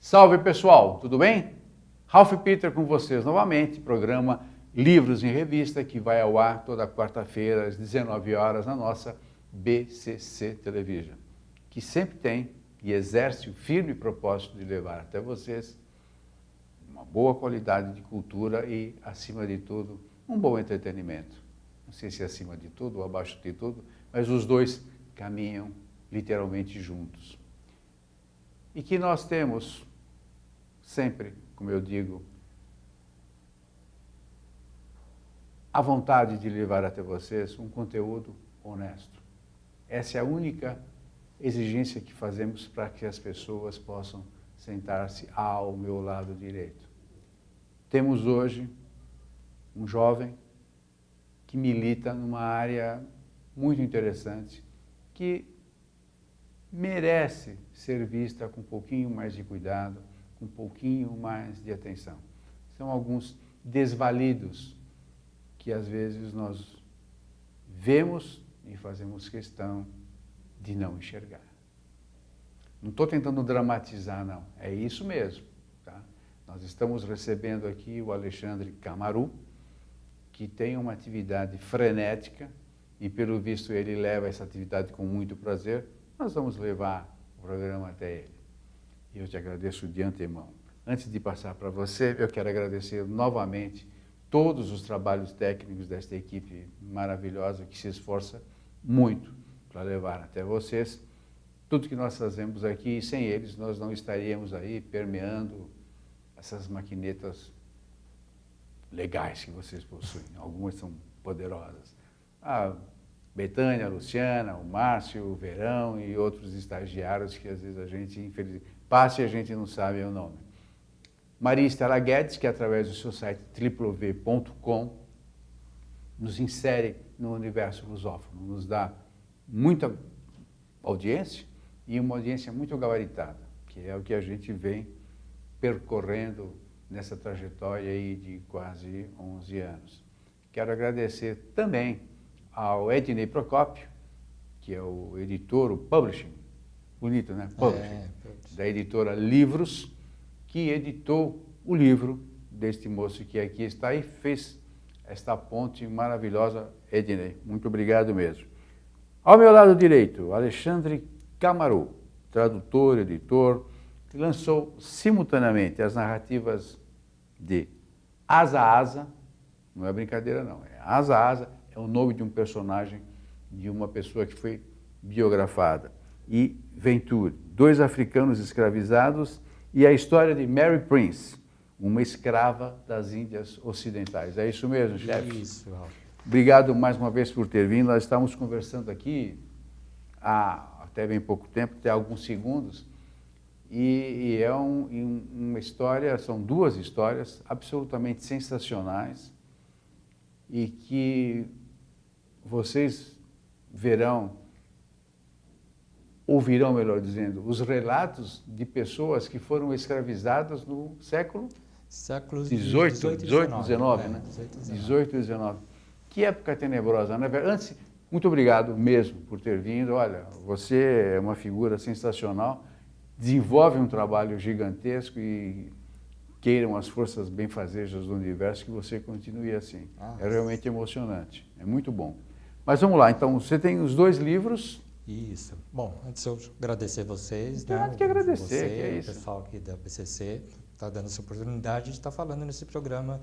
Salve pessoal, tudo bem? Ralph Peter com vocês novamente, programa Livros em Revista, que vai ao ar toda quarta-feira às 19 horas na nossa BCC Television, que sempre tem e exerce o firme propósito de levar até vocês uma boa qualidade de cultura e, acima de tudo, um bom entretenimento. Não sei se é acima de tudo ou abaixo de tudo, mas os dois caminham literalmente juntos. E que nós temos sempre, como eu digo, a vontade de levar até vocês um conteúdo honesto. Essa é a única exigência que fazemos para que as pessoas possam sentar-se ao meu lado direito. Temos hoje um jovem que milita numa área muito interessante, que merece ser vista com um pouquinho mais de cuidado, com um pouquinho mais de atenção. São alguns desvalidos que às vezes nós vemos e fazemos questão de não enxergar. Não estou tentando dramatizar, não. É isso mesmo. Tá? Nós estamos recebendo aqui o Alexandre Camaru, que tem uma atividade frenética e, pelo visto, ele leva essa atividade com muito prazer. Nós vamos levar o programa até ele. E eu te agradeço de antemão. Antes de passar para você, eu quero agradecer novamente todos os trabalhos técnicos desta equipe maravilhosa que se esforça muito para levar até vocês tudo que nós fazemos aqui. E sem eles, nós não estaríamos aí permeando essas maquinetas legais que vocês possuem. Algumas são poderosas. A Betânia, a Luciana, o Márcio, o Verão e outros estagiários que às vezes a gente, infelizmente, passa e a gente não sabe o nome. Maria Estela Guedes, que através do seu site www.com nos insere no universo lusófono, nos dá muita audiência e uma audiência muito gabaritada, que é o que a gente vem percorrendo nessa trajetória aí de quase 11 anos. Quero agradecer também ao Ednei Procópio, que é o editor, o publishing, bonito, né? Publishing, da editora Livros, que editou o livro deste moço que aqui está e fez esta ponte maravilhosa. Ednei, muito obrigado mesmo. Ao meu lado direito, Alexandre Camaru, tradutor, editor, que lançou simultaneamente as narrativas de Asa Asa, não é brincadeira não, é Asa Asa, é o nome de um personagem, de uma pessoa que foi biografada, e Venture, dois africanos escravizados, e a história de Mary Prince, uma escrava das Índias Ocidentais. É isso mesmo, chefe? Isso, Ralph. Obrigado mais uma vez por ter vindo. Nós estávamos conversando aqui há até bem pouco tempo, até alguns segundos, e é uma história, são duas histórias absolutamente sensacionais e que vocês ouvirão, melhor dizendo, os relatos de pessoas que foram escravizadas no século XVIII, XIX, né? 18 e 19. Que época tenebrosa, né? Antes, muito obrigado mesmo por ter vindo. Olha, você é uma figura sensacional, desenvolve um trabalho gigantesco e queiram as forças benfazejas do universo que você continue assim. É realmente emocionante, é muito bom. Mas vamos lá, então, você tem os dois livros. Isso. Bom, antes eu agradecer vocês, não tem nada que agradecer, você, que é isso. O pessoal aqui da BCC está dando essa oportunidade de estar falando nesse programa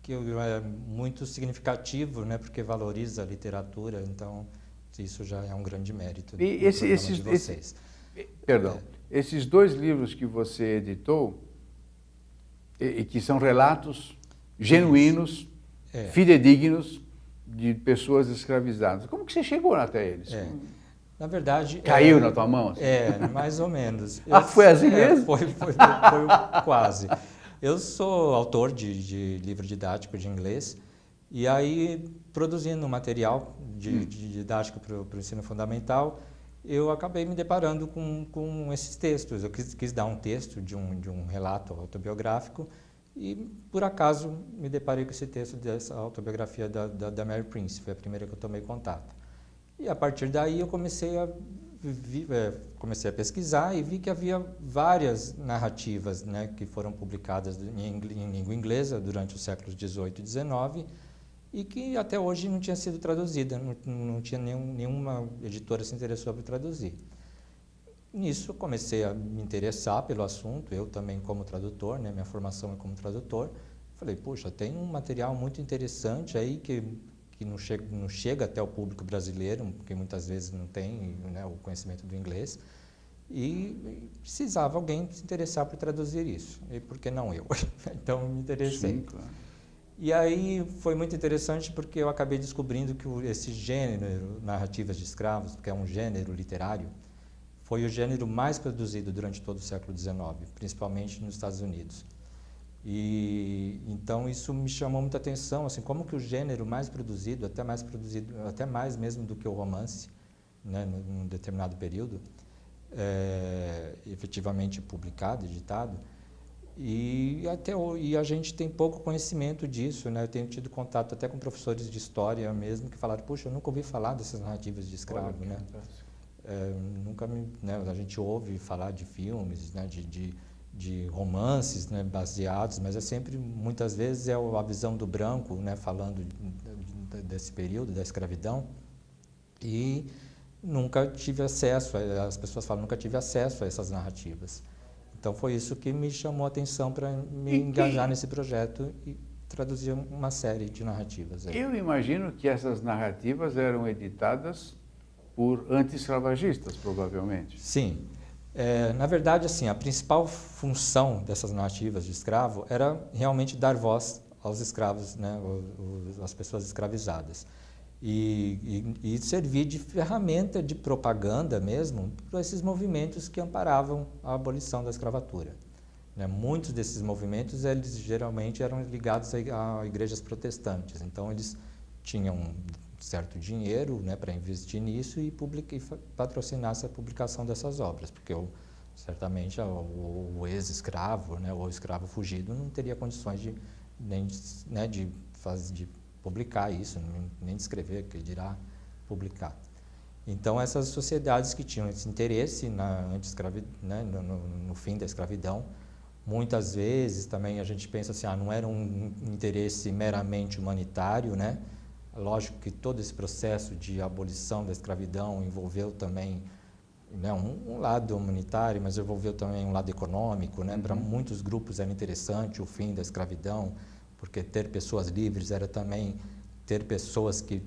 que é muito significativo, né, porque valoriza a literatura, então isso já é um grande mérito de vocês. Esses dois livros que você editou, e que são relatos genuínos, fidedignos, de pessoas escravizadas. Como que você chegou até eles? Na verdade... Caiu na tua mão? Assim? Mais ou menos. Foi assim mesmo? Foi quase. Eu sou autor de livro didático de inglês e aí, produzindo material didático para o ensino fundamental, eu acabei me deparando com esses textos. Eu quis dar um texto de um relato autobiográfico e, por acaso, me deparei com esse texto dessa autobiografia da Mary Prince. Foi a primeira que eu tomei contato. E, a partir daí, eu comecei a comecei a pesquisar e vi que havia várias narrativas, né, que foram publicadas em língua inglesa durante os séculos XVIII e XIX e que até hoje não tinha sido traduzida, não tinha nenhuma editora se interessou por traduzir. Nisso comecei a me interessar pelo assunto, eu também como tradutor, né, minha formação é como tradutor. Falei, puxa, tem um material muito interessante aí que não chega até o público brasileiro, porque muitas vezes não tem, né, o conhecimento do inglês, e precisava alguém se interessar por traduzir isso. E por que não eu? Então me interessei. Sim, claro. E aí foi muito interessante porque eu acabei descobrindo que esse gênero, narrativas de escravos, que é um gênero literário, foi o gênero mais produzido durante todo o século XIX, principalmente nos Estados Unidos. E então isso me chamou muita atenção, assim, como que o gênero mais produzido, até mais mesmo do que o romance, né, num determinado período, efetivamente publicado, editado, e a gente tem pouco conhecimento disso, né? Eu tenho tido contato até com professores de história mesmo que falaram, puxa, eu nunca ouvi falar dessas narrativas de escravo, né? A gente ouve falar de filmes, né, de romances, né, baseados, mas é sempre, muitas vezes, a visão do branco, né, falando desse período da escravidão, e nunca tive acesso, as pessoas falam, nunca tive acesso a essas narrativas. Então foi isso que me chamou a atenção para me engajar nesse projeto e traduzir uma série de narrativas. Eu imagino que essas narrativas eram editadas por anti-escravagistas, provavelmente. Sim. Na verdade, assim, a principal função dessas narrativas de escravo era realmente dar voz aos escravos, né, às pessoas escravizadas. E servir de ferramenta de propaganda mesmo para esses movimentos que amparavam a abolição da escravatura. Né, muitos desses movimentos, eles geralmente eram ligados a igrejas protestantes, então eles tinham certo dinheiro, né, para investir nisso e patrocinar essa publicação dessas obras, porque certamente o ex-escravo, né, ou o escravo fugido não teria condições de publicar isso, nem de escrever, que dirá publicar. Então essas sociedades que tinham esse interesse no fim da escravidão, muitas vezes também a gente pensa assim, não era um interesse meramente humanitário, né? Lógico que todo esse processo de abolição da escravidão envolveu também, né, um lado humanitário, mas envolveu também um lado econômico, né? Para muitos grupos era interessante o fim da escravidão, porque ter pessoas livres era também ter pessoas que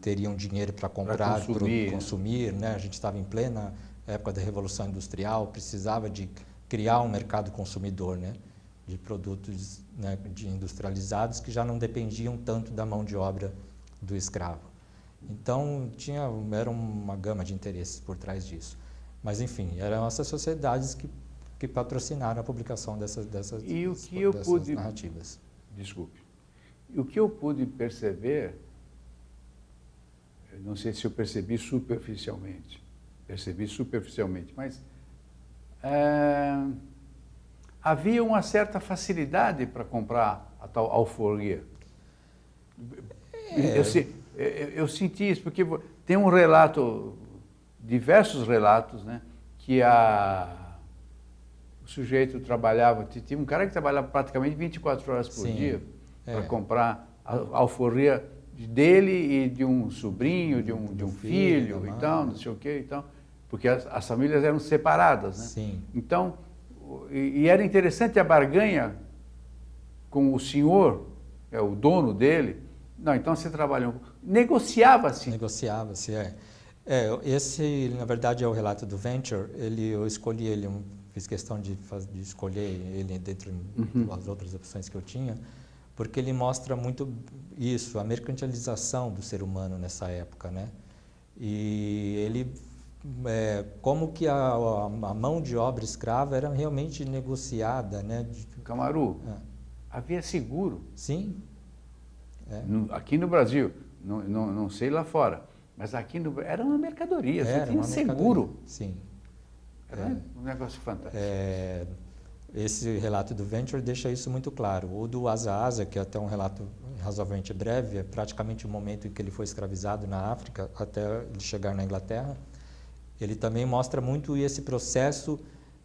teriam dinheiro para comprar, para consumir, né? A gente estava em plena época da Revolução Industrial, precisava de criar um mercado consumidor, né, de produtos, né, industrializados que já não dependiam tanto da mão de obra do escravo. Então, era uma gama de interesses por trás disso. Mas, enfim, eram essas sociedades que patrocinaram a publicação dessas narrativas. Desculpe. E o que eu pude perceber, eu não sei se eu percebi superficialmente, mas havia uma certa facilidade para comprar a tal alforria. Eu senti isso, porque tem um relato, diversos relatos, né, que o sujeito trabalhava, tinha um cara que trabalhava praticamente 24 horas por dia para comprar a alforria dele e de um sobrinho, de um filho e tal, não sei o quê e tal, porque as famílias eram separadas, né? Sim. Então, e era interessante a barganha com o senhor, o dono dele. Não, então você trabalhou. Negociava-se. Negociava-se, esse, na verdade, é o relato do Venture. Eu escolhi ele, fiz questão de escolher ele dentre as outras opções que eu tinha, porque ele mostra muito isso, a mercantilização do ser humano nessa época, né? E ele, como que a mão de obra escrava era realmente negociada, né? Camaru, havia seguro. Sim. Aqui no Brasil, não sei lá fora, mas aqui era uma mercadoria, você tinha seguro. Sim. Era um negócio fantástico. Esse relato do Venture deixa isso muito claro. O do Asa Asa, que é até um relato razoavelmente breve, é praticamente o momento em que ele foi escravizado na África até ele chegar na Inglaterra. ele também mostra muito esse processo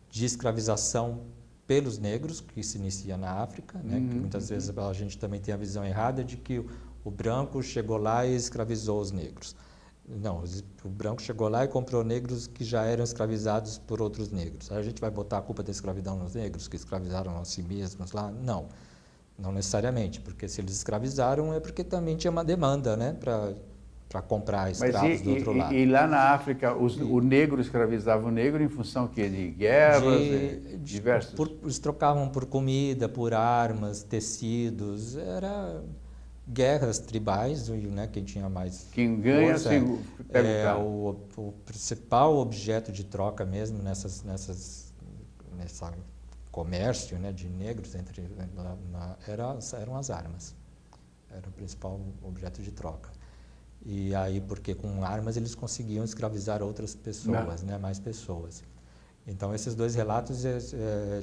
de escravização pelos negros, que se inicia na África, né? Que muitas vezes a gente também tem a visão errada de que o branco chegou lá e escravizou os negros. Não, o branco chegou lá e comprou negros que já eram escravizados por outros negros. Aí a gente vai botar a culpa da escravidão nos negros, que escravizaram a si mesmos lá? Não, não necessariamente, porque se eles escravizaram é porque também tinha uma demanda, né, para comprar escravos do outro lado. E lá na África, o negro escravizava o negro em função que de guerras, diversos... Eles trocavam por comida, por armas, tecidos, era guerras tribais, né, quem tinha mais quem ganha, força, pega o principal objeto de troca mesmo nessa comércio, né, de negros eram as armas. Era o principal objeto de troca. E aí, porque com armas eles conseguiam escravizar outras pessoas, né, mais pessoas. Então, esses dois relatos eles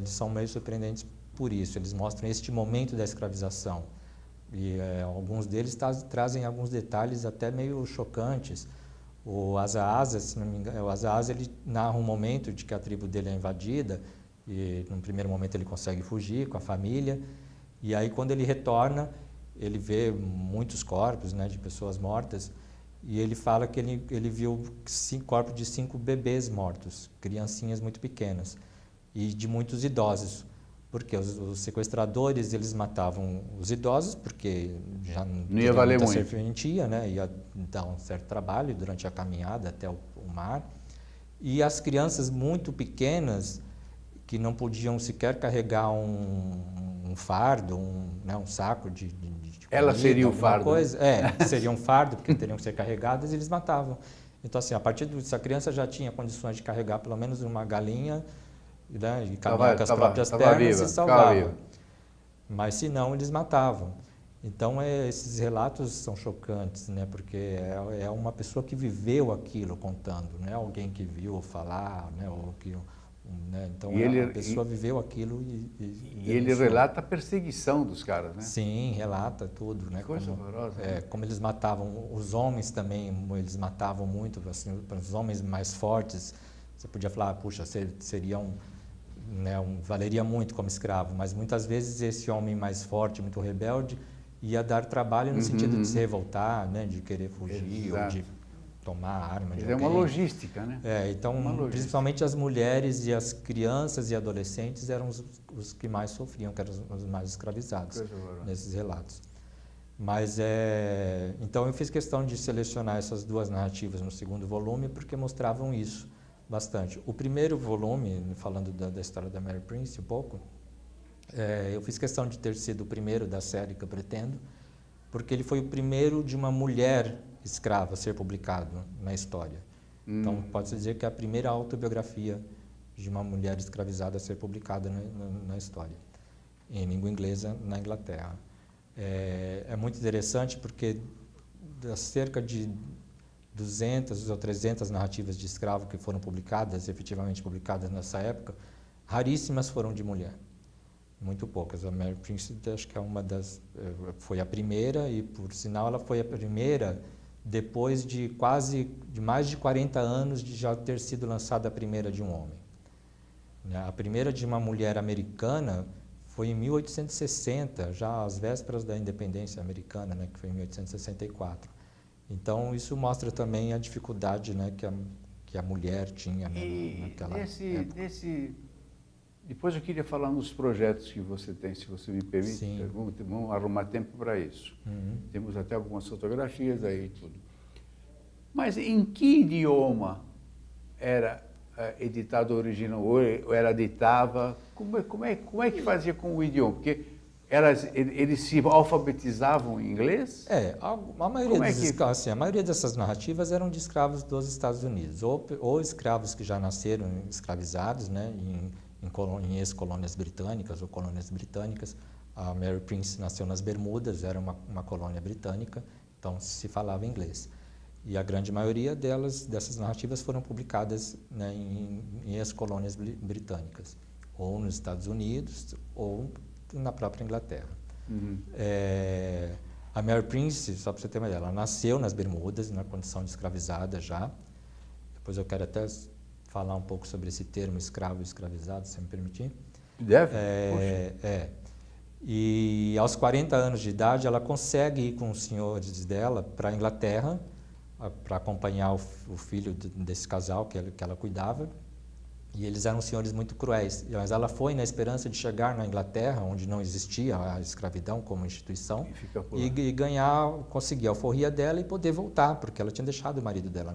são meio surpreendentes por isso. Eles mostram este momento da escravização. E alguns deles trazem alguns detalhes até meio chocantes. O Asa, se não me engano, o Asa ele narra um momento de que a tribo dele é invadida e, num primeiro momento, ele consegue fugir com a família. E aí, quando ele retorna, ele vê muitos corpos, né, de pessoas mortas, e ele fala que ele viu corpos de 5 bebês mortos, criancinhas muito pequenas, e de muitos idosos, porque os sequestradores eles matavam os idosos, porque já não ia valer muito, serventia, né, ia dar um certo trabalho durante a caminhada até o mar, e as crianças muito pequenas, que não podiam sequer carregar um fardo, um saco de ela comida, seria o fardo. Coisa. Seria um fardo, porque teriam que ser carregadas, e eles matavam. Então, assim, a partir disso, a criança já tinha condições de carregar pelo menos uma galinha, né, e caminhar com as próprias pernas e salvava. Mas, se não, eles matavam. Então, esses relatos são chocantes, né, porque é uma pessoa que viveu aquilo contando, não é alguém que viu falar, né, ou que... Né? Então, a pessoa viveu aquilo e ele relata a perseguição dos caras, né? Sim, relata tudo, né? Coisa horrorosa. Né? Como eles matavam os homens também, eles matavam muito, assim, os homens mais fortes. Você podia falar, puxa, seria valeria muito como escravo, mas muitas vezes esse homem mais forte, muito rebelde, ia dar trabalho no sentido de se revoltar, né? De querer fugir. Exato. Ou de tomar arma de alguém. É uma logística, né? Então, principalmente as mulheres e as crianças e adolescentes eram os que mais sofriam, que eram os mais escravizados nesses relatos. Mas, então, eu fiz questão de selecionar essas duas narrativas no segundo volume porque mostravam isso bastante. O primeiro volume, falando da história da Mary Prince um pouco, eu fiz questão de ter sido o primeiro da série que eu pretendo, porque ele foi o primeiro de uma mulher escrava a ser publicado na história. Então, pode-se dizer que é a primeira autobiografia de uma mulher escravizada a ser publicada na história, em língua inglesa, na Inglaterra. É muito interessante porque das cerca de 200 ou 300 narrativas de escravo que foram publicadas, efetivamente publicadas nessa época, raríssimas foram de mulher. Muito poucas. A Mary Prince, acho que foi a primeira, e por sinal ela foi a primeira depois de mais de 40 anos de já ter sido lançada a primeira de um homem. A primeira de uma mulher americana foi em 1860, já às vésperas da independência americana, né, que foi em 1864. Então, isso mostra também a dificuldade, né, que a mulher tinha, né, naquela época. Depois eu queria falar nos projetos que você tem, se você me permite. Sim. Vamos arrumar tempo para isso. Temos até algumas fotografias aí e tudo. Mas em que idioma era editado original? Ou era editava? Como é que fazia com o idioma? Porque eles se alfabetizavam em inglês? A maioria dessas narrativas eram de escravos dos Estados Unidos, ou escravos que já nasceram escravizados, né, em ex-colônias britânicas ou colônias britânicas. A Mary Prince nasceu nas Bermudas, era uma colônia britânica, então se falava inglês. E a grande maioria dessas narrativas foram publicadas, né, em ex-colônias britânicas, ou nos Estados Unidos, ou na própria Inglaterra. A Mary Prince, só para você ter uma ideia, ela nasceu nas Bermudas, na condição de escravizada já, Depois eu quero até falar um pouco sobre esse termo escravo e escravizado, se me permitir. Deve? E aos 40 anos de idade, ela consegue ir com os senhores dela para a Inglaterra, para acompanhar o filho desse casal que ela cuidava. E eles eram senhores muito cruéis. Mas ela foi na esperança de chegar na Inglaterra, onde não existia a escravidão como instituição, e conseguir a alforria dela e poder voltar, porque ela tinha deixado o marido dela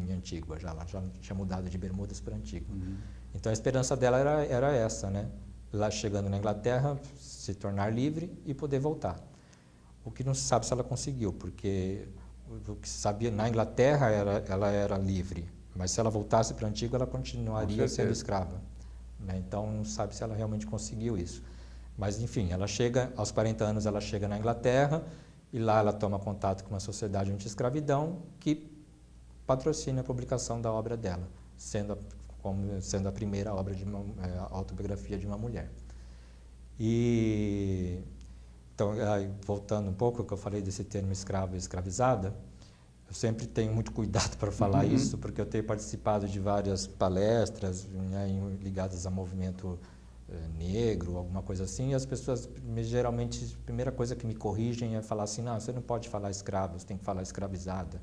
em Antígua, ela já tinha mudado de Bermudas para Antígua. Então a esperança dela era essa, né? Lá chegando na Inglaterra, se tornar livre e poder voltar. O que não se sabe se ela conseguiu, porque o que se sabia na Inglaterra ela era livre. Mas se ela voltasse para a Antígua, ela continuaria sendo escrava. Né? Então, não sabe se ela realmente conseguiu isso. Mas, enfim, ela chega, aos 40 anos, ela chega na Inglaterra e lá ela toma contato com uma sociedade anti-escravidão que patrocina a publicação da obra dela, sendo a primeira obra de autobiografia de uma mulher. Então, voltando um pouco ao que eu falei desse termo escravo e escravizada, eu sempre tenho muito cuidado para falar isso, porque eu tenho participado de várias palestras, né, ligadas a movimento negro, alguma coisa assim, e as pessoas, geralmente, a primeira coisa que me corrigem é falar assim, não, você não pode falar escravo, você tem que falar escravizada.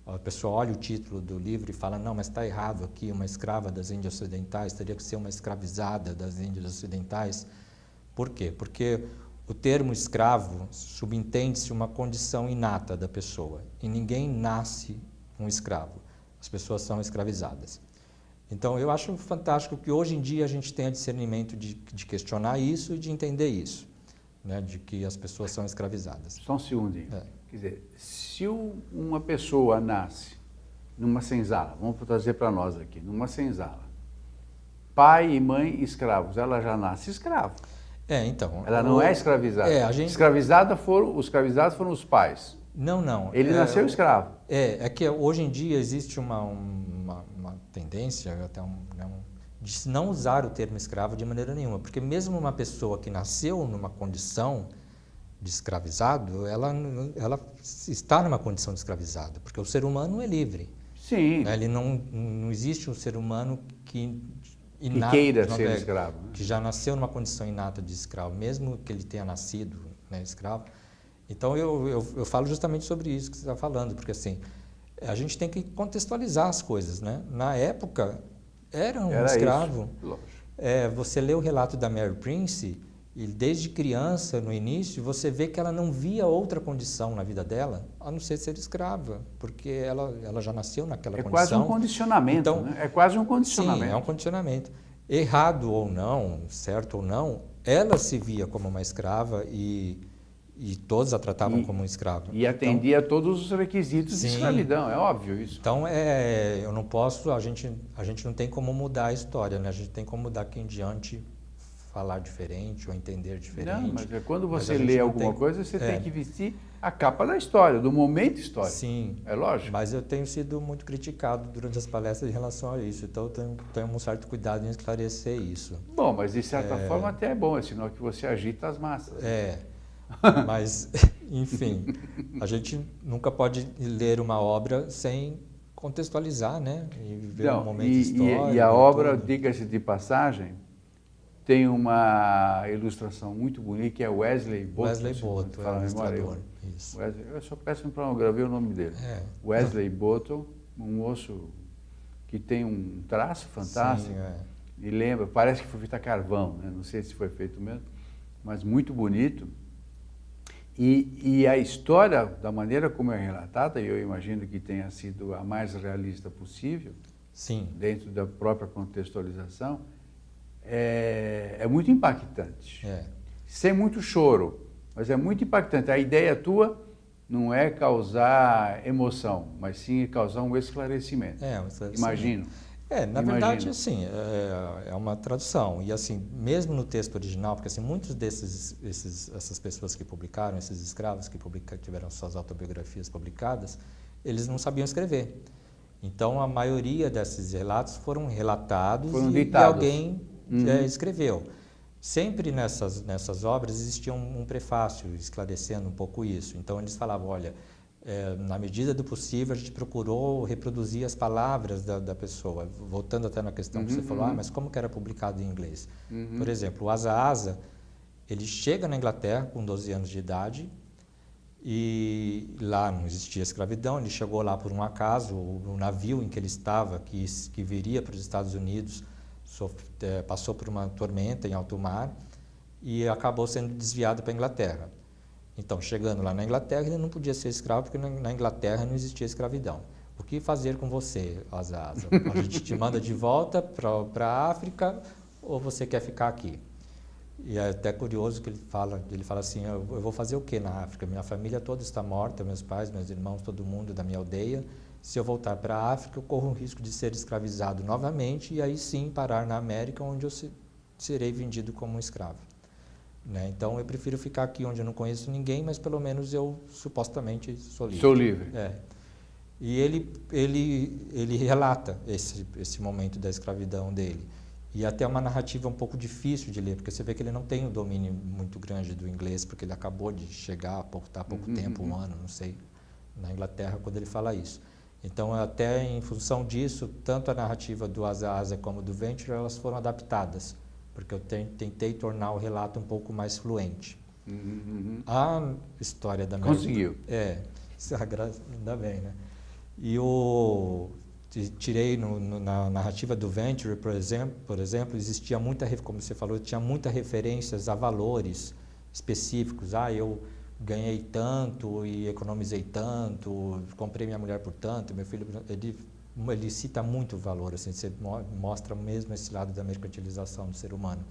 A pessoa olha o título do livro e fala, não, mas está errado aqui, uma escrava das Índias Ocidentais, teria que ser uma escravizada das Índias Ocidentais. Por quê? Porque o termo escravo subentende-se uma condição inata da pessoa e ninguém nasce um escravo, as pessoas são escravizadas. Então eu acho fantástico que hoje em dia a gente tenha discernimento de questionar isso e de entender isso, né, de que as pessoas são escravizadas. Só um segundinho. Quer dizer, se uma pessoa nasce numa senzala, vamos trazer para nós aqui, numa senzala, pai e mãe escravos, ela já nasce escravo. Então... Ela não é escravizada. Os escravizados foram os pais. Não. Ele nasceu escravo. É que hoje em dia existe uma tendência até de não usar o termo escravo de maneira nenhuma, porque mesmo uma pessoa que nasceu numa condição de escravizado, ela está numa condição de escravizado, porque o ser humano é livre. Sim. Ele não existe um ser humano que queira ser escravo. Né? Que já nasceu numa condição inata de escravo, mesmo que ele tenha nascido, né, escravo. Então eu falo justamente sobre isso que você está falando, porque assim, a gente tem que contextualizar as coisas, né? Na época, era um escravo. Você lê o relato da Mary Prince, e desde criança, no início, você vê que ela não via outra condição na vida dela, a não ser escrava, porque ela já nasceu naquela condição. É quase um condicionamento, então, né? É quase um condicionamento. Sim, é um condicionamento. Errado ou não, certo ou não, ela se via como uma escrava e todos a tratavam como um escravo. E atendia a todos os requisitos de escravidão, é óbvio isso. Então, eu não posso, a gente não tem como mudar a história, né? A gente tem como mudar aqui em diante falar diferente ou entender diferente. Não, mas quando você lê alguma coisa, você tem que vestir a capa da história, do momento histórico. Sim. É lógico. Mas eu tenho sido muito criticado durante as palestras em relação a isso, então eu tenho um certo cuidado em esclarecer isso. Bom, mas de certa forma até é bom, é sinal que você agita as massas. Mas, enfim, a gente nunca pode ler uma obra sem contextualizar, né? E ver um momento histórico. E a obra, diga-se de passagem, tem uma ilustração muito bonita, que é Wesley Botto. Wesley Botto, é o ilustrador. Isso. Eu só peço para não gravar o nome dele. Wesley Botto, um moço que tem um traço fantástico. Sim, e lembra, parece que foi feito a carvão, né? Não sei se foi feito mesmo, mas muito bonito. E a história, da maneira como é relatada, eu imagino que tenha sido a mais realista possível, sim, dentro da própria contextualização, é muito impactante. Sem muito choro, mas é muito impactante. A ideia tua não é causar emoção, mas sim causar um esclarecimento. Um esclarecimento. Imagino. Na verdade, assim, é uma tradução. E assim, mesmo no texto original, porque assim, muitos essas pessoas que publicaram, esses escravos que tiveram suas autobiografias publicadas, eles não sabiam escrever. Então, a maioria desses relatos foram relatados e alguém escreveu. Sempre nessas obras existia um prefácio esclarecendo um pouco isso. Então, eles falavam, olha, na medida do possível, a gente procurou reproduzir as palavras da pessoa. Voltando até na questão que você falou, mas como que era publicado em inglês? Por exemplo, o Asa Asa, ele chega na Inglaterra com 12 anos de idade e lá não existia escravidão. Ele chegou lá por um acaso, o navio em que ele estava, que viria para os Estados Unidos, passou por uma tormenta em alto mar e acabou sendo desviado para a Inglaterra. Então, chegando lá na Inglaterra, ele não podia ser escravo porque na Inglaterra não existia escravidão. O que fazer com você, Asa Asa? A gente te manda de volta para a África ou você quer ficar aqui? E é até curioso que ele fala assim, eu vou fazer o que na África? Minha família toda está morta, meus pais, meus irmãos, todo mundo da minha aldeia. Se eu voltar para a África, eu corro o risco de ser escravizado novamente e aí sim parar na América, onde eu serei vendido como um escravo. Né? Então, eu prefiro ficar aqui onde eu não conheço ninguém, mas pelo menos eu supostamente sou livre. Sou livre. E ele relata esse momento da escravidão dele. E até uma narrativa um pouco difícil de ler, porque você vê que ele não tem um domínio muito grande do inglês, porque ele acabou de chegar há pouco tempo, um ano, não sei, na Inglaterra, quando ele fala isso. Então, até em função disso, tanto a narrativa do Asa Asa como do Venture, elas foram adaptadas, porque eu tentei tornar o relato um pouco mais fluente. A história da Mary... Conseguiu. Ainda bem, né? E tirei na narrativa do Venture, por exemplo, existia muita, como você falou, tinha muitas referências a valores específicos. Eu ganhei tanto e economizei tanto, comprei minha mulher por tanto, meu filho... Ele cita muito valor, assim, você mostra mesmo esse lado da mercantilização do ser humano.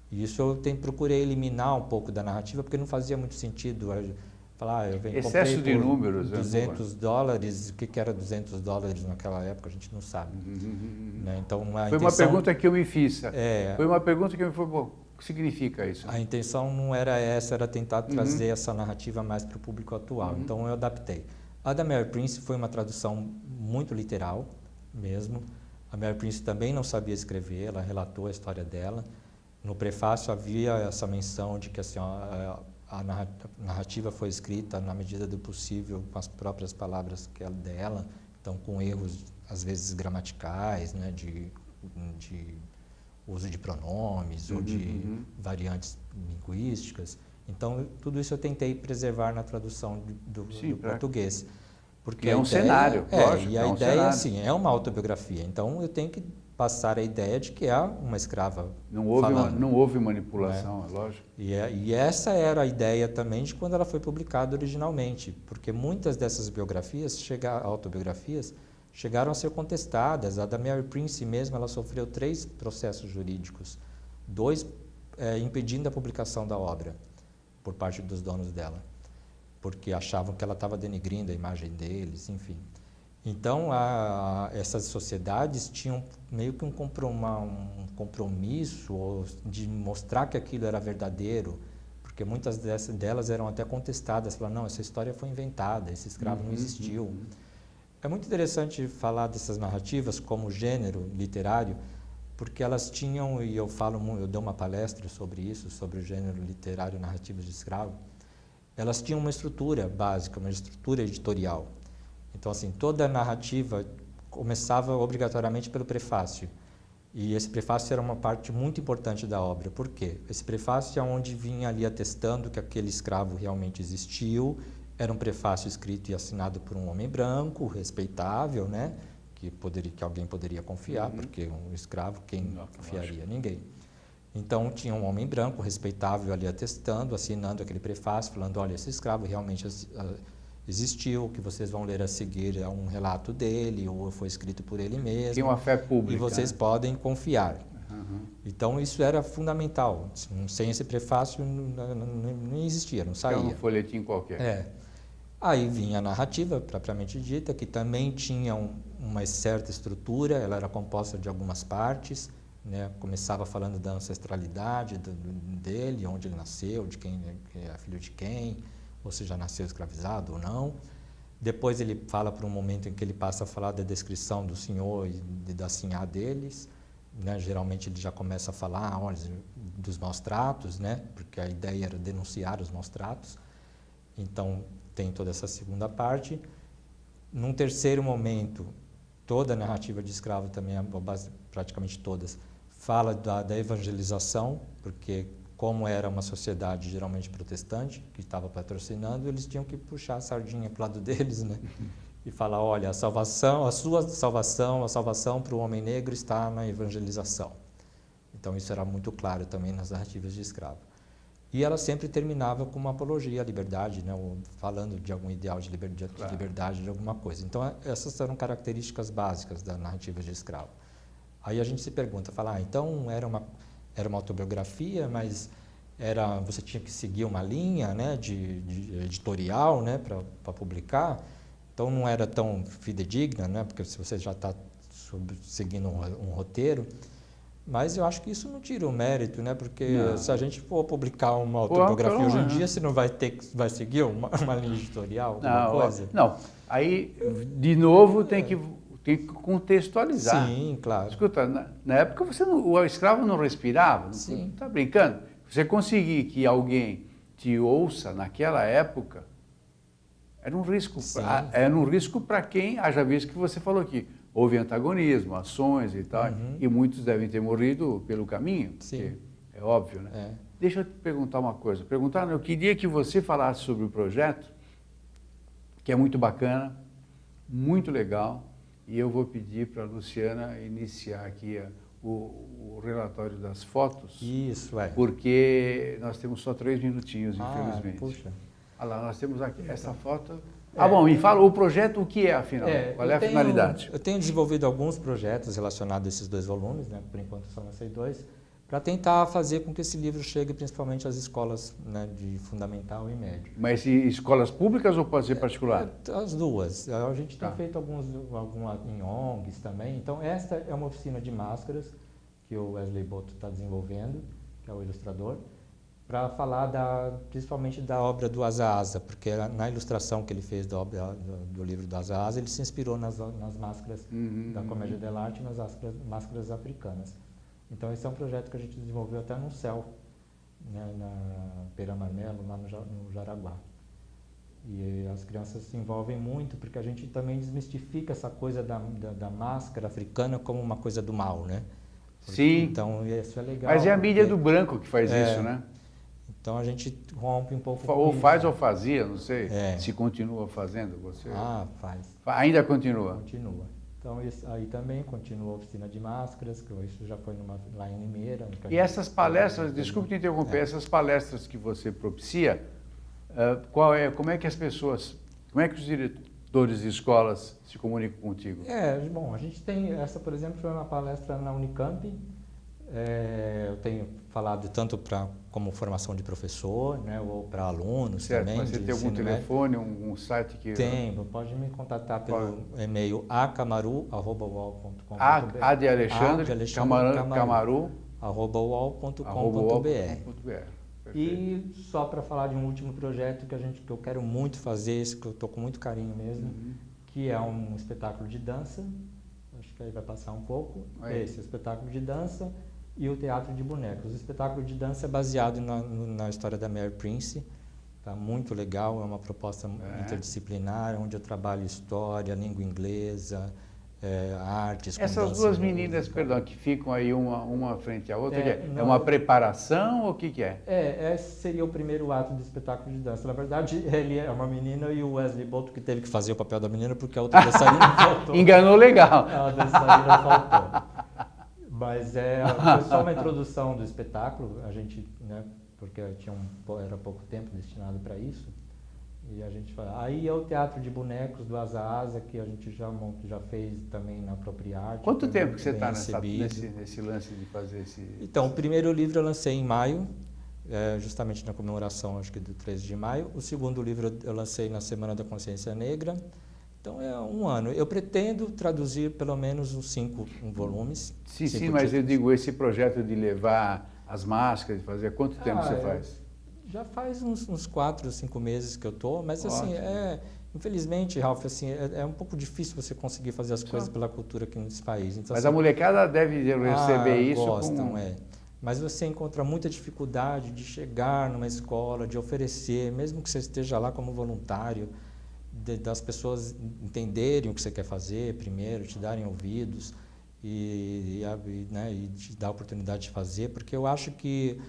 E isso eu procurei eliminar um pouco da narrativa, porque não fazia muito sentido falar, excesso de números, $200, o que era $200 naquela época, a gente não sabe. Né? Então, foi uma pergunta que eu me fiz. Foi uma pergunta que eu me fiz, o que significa isso? A intenção não era essa, era tentar trazer essa narrativa mais para o público atual. Então, eu adaptei. A da Mary Prince foi uma tradução muito literal mesmo. A Mary Prince também não sabia escrever, ela relatou a história dela. No prefácio havia essa menção de que assim, a narrativa foi escrita na medida do possível com as próprias palavras dela, então com erros às vezes gramaticais, né, de uso de pronomes ou de variantes linguísticas. Então, tudo isso eu tentei preservar na tradução do português. Porque é um cenário, lógico. E a ideia, assim, é uma autobiografia. Então, eu tenho que passar a ideia de que é uma escrava falando. Não houve manipulação, é lógico. E essa era a ideia também de quando ela foi publicada originalmente. Porque muitas dessas autobiografias chegaram a ser contestadas. A da Mary Prince mesmo, ela sofreu 3 processos jurídicos. 2 impedindo a publicação da obra por parte dos donos dela, porque achavam que ela estava denegrindo a imagem deles, enfim. Então, essas sociedades tinham meio que um compromisso de mostrar que aquilo era verdadeiro, porque muitas delas eram até contestadas, falaram, não, essa história foi inventada, esse escravo não existiu. É muito interessante falar dessas narrativas como gênero literário, porque elas tinham, e eu dou uma palestra sobre isso, sobre o gênero literário narrativas de escravo, elas tinham uma estrutura básica, uma estrutura editorial. Então, assim, toda a narrativa começava obrigatoriamente pelo prefácio. E esse prefácio era uma parte muito importante da obra. Por quê? Esse prefácio é onde vinha ali atestando que aquele escravo realmente existiu, era um prefácio escrito e assinado por um homem branco, respeitável, né? Que alguém poderia confiar, porque um escravo, quem confiaria? Ninguém. Então, tinha um homem branco, respeitável, ali atestando, assinando aquele prefácio, falando, olha, esse escravo realmente existiu, o que vocês vão ler a seguir é um relato dele, ou foi escrito por ele mesmo. Tem uma fé pública. E vocês podem confiar. Então, isso era fundamental. Sem esse prefácio, não existia, não saía. É um folhetim qualquer. Aí vinha a narrativa, propriamente dita, que também tinha uma certa estrutura, ela era composta de algumas partes, né? Começava falando da ancestralidade dele, onde ele nasceu, de quem é filho de quem, ou se já nasceu escravizado ou não. Depois ele fala para um momento em que ele passa a falar da descrição do senhor e da sinhá deles, né? Geralmente ele já começa a falar dos maus tratos, né? Porque a ideia era denunciar os maus tratos. Então, tem toda essa segunda parte. Num terceiro momento, toda a narrativa de escravo também, praticamente todas, fala da evangelização, porque como era uma sociedade geralmente protestante, que estava patrocinando, eles tinham que puxar a sardinha para o lado deles, né? E falar, olha, a sua salvação para o homem negro está na evangelização. Então isso era muito claro também nas narrativas de escravo. E ela sempre terminava com uma apologia à liberdade, né? Ou falando de algum ideal de liberdade, de alguma coisa. Então essas eram características básicas da narrativa de escravo. Aí a gente se pergunta, então era uma autobiografia, mas você tinha que seguir uma linha, né, de editorial, né, para publicar, então não era tão fidedigna, né, porque se você já está seguindo um roteiro, mas eu acho que isso não tira o mérito, né, porque se a gente for publicar uma autobiografia hoje em dia, você não vai seguir uma linha editorial, alguma coisa? Não, aí de novo tem que contextualizar. Sim, claro. Escuta, na época o escravo não respirava, não está brincando. Você conseguir que alguém te ouça naquela época, era um risco para quem, haja visto que você falou aqui, houve antagonismo, ações e tal, e muitos devem ter morrido pelo caminho, porque é óbvio, né? É. Deixa eu te perguntar uma coisa. Eu queria que você falasse sobre o projeto, que é muito bacana, muito legal, e eu vou pedir para a Luciana iniciar aqui o relatório das fotos. Isso, porque nós temos só 3 minutinhos, infelizmente. Puxa. Olha lá, nós temos aqui essa foto. Bom, me fala o projeto, o que é, afinal? Qual é a finalidade? Eu tenho desenvolvido alguns projetos relacionados a esses 2 volumes, né? Por enquanto só lancei 2, para tentar fazer com que esse livro chegue principalmente às escolas, né, de fundamental e médio. Mas escolas públicas ou pode ser particular? As duas. A gente tem feito algumas em ONGs também. Então, esta é uma oficina de máscaras que o Wesley Boto está desenvolvendo, que é o ilustrador, para falar principalmente da obra do Asa Asa, porque na ilustração que ele fez do livro do Asa Asa, ele se inspirou nas máscaras da comédia dell'arte e nas máscaras africanas. Então esse é um projeto que a gente desenvolveu até no céu, né, na Pera Marmelo, lá no Jaraguá. E as crianças se envolvem muito, porque a gente também desmistifica essa coisa da máscara africana como uma coisa do mal, né? Sim. Então isso é legal. Mas é a mídia do branco que faz isso, né? Então a gente rompe um pouco ou com faz isso. Ou fazia, não sei, se continua fazendo você. Faz. Ainda continua? Continua. Então isso aí também continua a oficina de máscaras, que isso já foi lá em Limeira. E essas palestras, desculpe te interromper, essas palestras que você propicia, como é que os diretores de escolas se comunicam contigo? Bom, a gente tem, essa por exemplo foi uma palestra na Unicamp. Eu tenho falado tanto como formação de professor, né, ou para alunos também. Mas você tem algum telefone, um site que... Tem, pode me contatar pelo e-mail acamaru@uol.com.br. A de Alexandre, Camaru, @uol.com.br. E só para falar de um último projeto que eu quero muito fazer, que eu estou com muito carinho mesmo, que é um espetáculo de dança. Acho que aí vai passar um pouco. Esse espetáculo de dança e o teatro de bonecos. O espetáculo de dança é baseado na história da Mary Prince. Tá muito legal, é uma proposta interdisciplinar, onde eu trabalho história, língua inglesa, artes. Essas duas meninas, que ficam aí uma frente à outra, é uma preparação ou o que é? Esse seria o primeiro ato do espetáculo de dança. Na verdade, ele é uma menina e o Wesley Boto que teve que fazer o papel da menina porque a outra dançarina faltou. Enganou legal. A dançarina faltou. Mas foi só uma introdução do espetáculo, a gente, né, porque era pouco tempo destinado para isso. E a gente fala. Aí é o teatro de bonecos do Asa Asa, que a gente já fez também na Propriarte. Quanto tempo que você está nesse lance de fazer esse... Então, o primeiro livro eu lancei em maio, justamente na comemoração, acho que do 13 de maio. O segundo livro eu lancei na Semana da Consciência Negra. Então, é um ano. Eu pretendo traduzir pelo menos uns 5 volumes. Sim, mas eu digo, esse projeto de levar as máscaras, de fazer, quanto tempo você faz? Já faz uns 4 ou 5 meses que eu estou, mas assim, infelizmente, Ralph, assim, é um pouco difícil você conseguir fazer as coisas pela cultura aqui nesse país. Então, mas assim, a molecada deve receber isso gostam, mas você encontra muita dificuldade de chegar numa escola, de oferecer, mesmo que você esteja lá como voluntário, das pessoas entenderem o que você quer fazer primeiro, te darem ouvidos e te dar a oportunidade de fazer, porque eu acho que,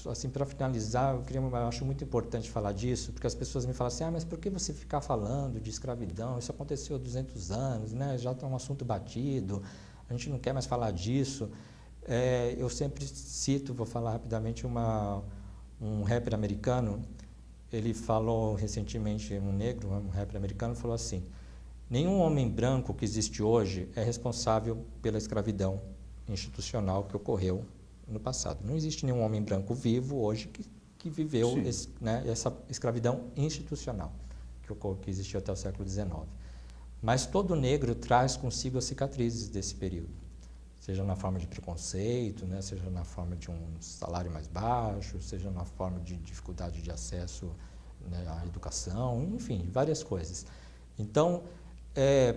assim, para finalizar, eu acho muito importante falar disso, porque as pessoas me falam assim, mas por que você ficar falando de escravidão? Isso aconteceu há 200 anos, né? Já está um assunto batido, a gente não quer mais falar disso. Eu sempre cito, vou falar rapidamente, um rapper americano. Ele falou recentemente, um negro, um rapper americano, falou assim: nenhum homem branco que existe hoje é responsável pela escravidão institucional que ocorreu no passado. Não existe nenhum homem branco vivo hoje que viveu essa escravidão institucional que existiu até o século XIX. Mas todo negro traz consigo as cicatrizes desse período, seja na forma de preconceito, né, seja na forma de um salário mais baixo, seja na forma de dificuldade de acesso, né, à educação, enfim, várias coisas. Então,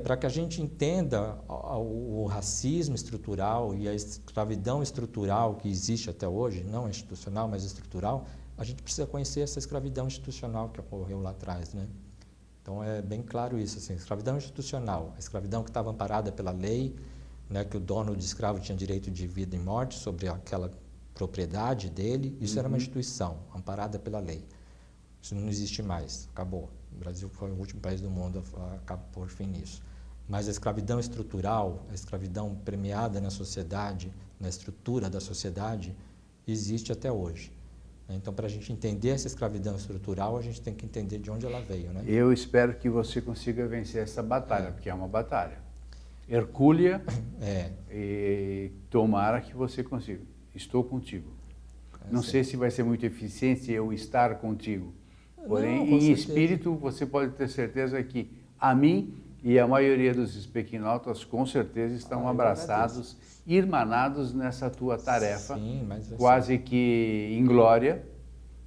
para que a gente entenda o racismo estrutural e a escravidão estrutural que existe até hoje, não institucional, mas estrutural, a gente precisa conhecer essa escravidão institucional que ocorreu lá atrás, né? Então, é bem claro isso, assim, escravidão institucional, a escravidão que estava amparada pela lei, né, que o dono de escravo tinha direito de vida e morte sobre aquela propriedade dele, isso era uma instituição amparada pela lei. Isso não existe mais, acabou. O Brasil foi o último país do mundo a pôr fim nisso. Mas a escravidão estrutural, a escravidão premiada na sociedade, na estrutura da sociedade, existe até hoje. Então, para a gente entender essa escravidão estrutural, a gente tem que entender de onde ela veio, né? Eu espero que você consiga vencer essa batalha, porque é uma batalha hercúlea, e tomara que você consiga. Estou contigo. Não sei se vai ser muito eficiente eu estar contigo, porém, em espírito, você pode ter certeza que a mim e a maioria dos espequinautas, com certeza, estão abraçados, irmanados nessa tua tarefa, quase que inglória,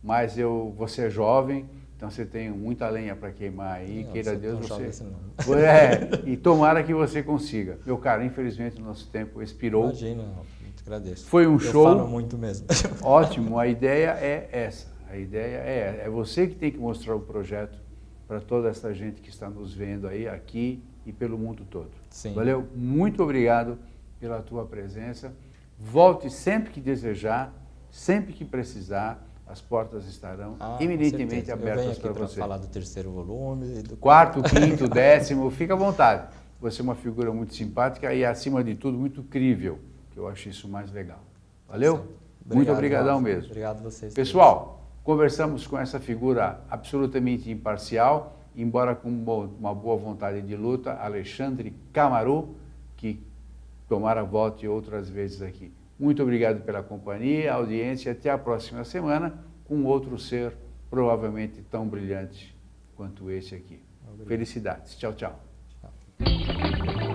mas você é jovem, então você tem muita lenha para queimar aí, queira Deus você... e tomara que você consiga. Meu caro, infelizmente o nosso tempo expirou. Imagina, muito agradeço. Foi um show. Eu falo muito mesmo. Ótimo, a ideia é essa. A ideia é você que tem que mostrar o projeto para toda essa gente que está nos vendo aí, aqui e pelo mundo todo. Sim. Valeu? Muito obrigado pela tua presença. Volte sempre que desejar, sempre que precisar. As portas estarão eminentemente abertas para você. Falar do terceiro volume. Do quarto, quinto, décimo, fica à vontade. Você é uma figura muito simpática e, acima de tudo, muito crível, que eu acho isso mais legal. Valeu? Obrigado, muito obrigadão mesmo. Obrigado a vocês. Pessoal, conversamos com essa figura absolutamente imparcial, embora com uma boa vontade de luta, Alexandre Camaro, que tomara volte outras vezes aqui. Muito obrigado pela companhia, audiência. Até a próxima semana com outro ser provavelmente tão brilhante quanto esse aqui. Obrigado. Felicidades. Tchau, tchau. Tchau.